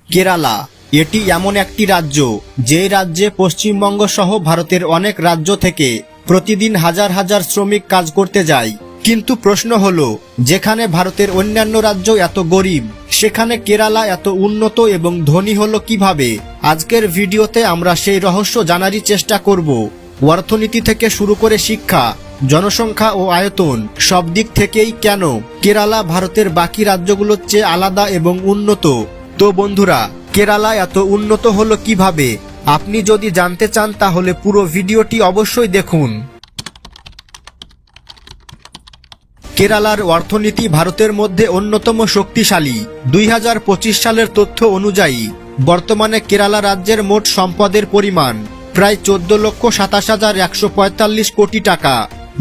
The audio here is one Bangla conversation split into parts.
কেরালা এটি এমন একটি রাজ্য যে রাজ্যে পশ্চিমবঙ্গ সহ ভারতের অনেক রাজ্য থেকে প্রতিদিন হাজার হাজার শ্রমিক কাজ করতে যায়। কিন্তু প্রশ্ন হলো, যেখানে ভারতের অন্যান্য রাজ্য এত গরিব, সেখানে কেরালা এত উন্নত এবং ধনী হলো কিভাবে? আজকের ভিডিওতে আমরা সেই রহস্য জানারই চেষ্টা করব। অর্থনীতি থেকে শুরু করে শিক্ষা, জনসংখ্যা ও আয়তন সব দিক থেকেই কেন কেরালা ভারতের বাকি রাজ্যগুলোর চেয়ে আলাদা এবং উন্নত। তো বন্ধুরা, কেরালা এত উন্নত হলো কিভাবে? আপনি যদি জানতে চান তাহলে পুরো ভিডিওটি অবশ্যই দেখুন। কেরালার অর্থনীতি ভারতের মধ্যে অন্যতম শক্তিশালী। 2025 সালের তথ্য অনুযায়ী বর্তমানে কেরালা রাজ্যের মোট সম্পদের পরিমাণ প্রায় 14,27,145 কোটি টাকা,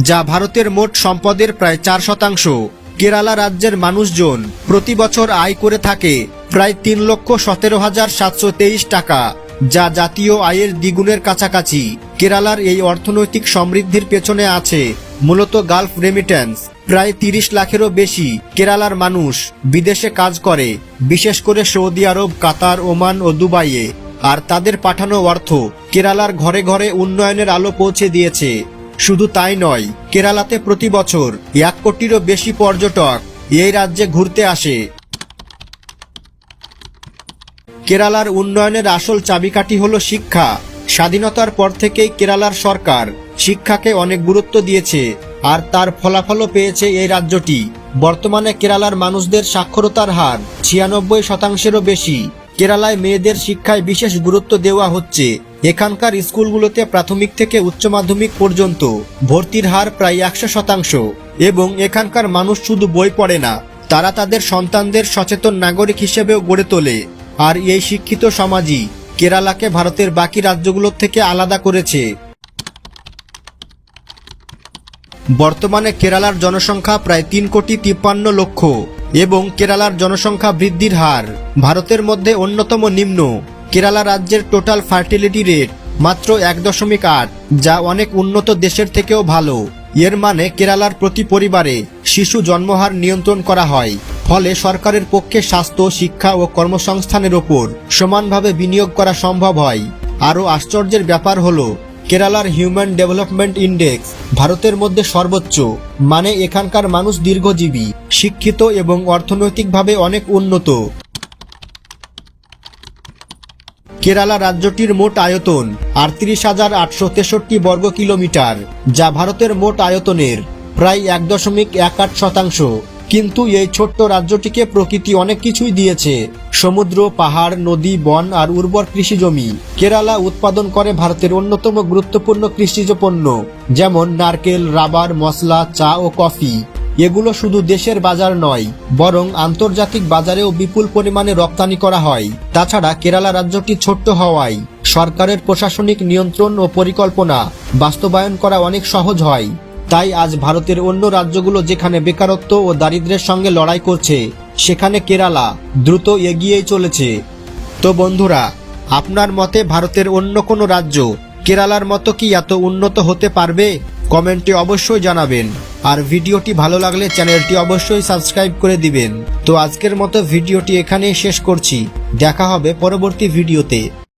যা ভারতের মোট সম্পদের প্রায় 4%। কেরালা রাজ্যের মানুষজন প্রতি বছর আয় করে থাকে প্রায় 3,17,723 টাকা, যা জাতীয় আয়ের দ্বিগুণের কাছাকাছি। কেরালার এই অর্থনৈতিক সমৃদ্ধির পেছনে আছে মূলত গালফ রেমিটেন্স। প্রায় 30 লাখেরও বেশি কেরালার মানুষ বিদেশে কাজ করে, বিশেষ করে সৌদি আরব, কাতার, ওমান ও দুবাইয়ে। আর তাদের পাঠানো অর্থ কেরালার ঘরে ঘরে উন্নয়নের আলো পৌঁছে দিয়েছে। শুধু তাই নয়, কেরালাতে প্রতি বছর 1 কোটিরও বেশি পর্যটক এই রাজ্যে ঘুরতে আসে। কেরালার উন্নয়নের আসল চাবিকাঠি হলো শিক্ষা। স্বাধীনতার পর থেকেই কেরালার সরকার শিক্ষাকে অনেক গুরুত্ব দিয়েছে, আর তার ফলাফলও পেয়েছে এই রাজ্যটি। বর্তমানে কেরালার মানুষদের সাক্ষরতার হার 96%-এরও বেশি। কেরালায় মেয়েদের শিক্ষায় বিশেষ গুরুত্ব দেওয়া হচ্ছে। এখানকার স্কুলগুলোতে প্রাথমিক থেকে উচ্চ মাধ্যমিক পর্যন্ত ভর্তির হার প্রায় 100%। এবং এখানকার মানুষ শুধু বই পড়ে না, তারা তাদের সন্তানদের সচেতন নাগরিক হিসেবেও গড়ে তোলে। আর এই শিক্ষিত সমাজই কেরালাকে ভারতের বাকি রাজ্যগুলোর থেকে আলাদা করেছে। বর্তমানে কেরালার জনসংখ্যা প্রায় 3,53,00,000 এবং কেরালার জনসংখ্যা বৃদ্ধির হার ভারতের মধ্যে অন্যতম নিম্ন। কেরালা রাজ্যের টোটাল ফার্টিলিটি রেট মাত্র 1.8, যা অনেক উন্নত দেশের থেকেও ভালো। এর মানে কেরালার প্রতি পরিবারে শিশু জন্মহার নিয়ন্ত্রণ করা হয়, ফলে সরকারের পক্ষে স্বাস্থ্য, শিক্ষা ও কর্মসংস্থানের ওপর সমানভাবে বিনিয়োগ করা সম্ভব হয়। আরও আশ্চর্যের ব্যাপার হলো, কেরালার হিউম্যান ডেভেলপমেন্ট ইন্ডেক্স ভারতের মধ্যে সর্বোচ্চ। মানে এখানকার মানুষ দীর্ঘজীবী, শিক্ষিত এবং অর্থনৈতিকভাবে অনেক উন্নত। কেরালা রাজ্যটির মোট আয়তন 38,863 বর্গ কিলোমিটার, যা ভারতের মোট আয়তনের প্রায় 1.18%। কিন্তু এই ছোট্ট রাজ্যটিকে প্রকৃতি অনেক কিছুই দিয়েছে: সমুদ্র, পাহাড়, নদী, বন আর উর্বর কৃষি জমি। কেরালা উৎপাদন করে ভারতের অন্যতম গুরুত্বপূর্ণ কৃষিজ পণ্য, যেমন নারকেল, রাবার, মশলা, চা ও কফি। এগুলো শুধু দেশের বাজার নয়, বরং আন্তর্জাতিক বাজারেও বিপুল পরিমাণে রপ্তানি করা হয়। তাছাড়া কেরালা রাজ্যটি ছোট্ট হওয়ায় সরকারের প্রশাসনিক নিয়ন্ত্রণ ও পরিকল্পনা বাস্তবায়ন করা অনেক সহজ হয়। তাই আজ ভারতের অন্য রাজ্যগুলো যেখানে বেকারত্ব ও দারিদ্র্যের সঙ্গে লড়াই করছে, সেখানে কেরালা দ্রুত এগিয়েই চলেছে। তো বন্ধুরা, আপনার মতে ভারতের অন্য কোনো রাজ্য কেরালার মতো কি এত উন্নত হতে পারবে? কমেন্টে অবশ্যই জানাবেন। আর ভিডিওটি ভালো লাগলে চ্যানেলটি অবশ্যই সাবস্ক্রাইব করে দিবেন। তো আজকের মতো ভিডিওটি এখানেই শেষ করছি। দেখা হবে পরবর্তী ভিডিওতে।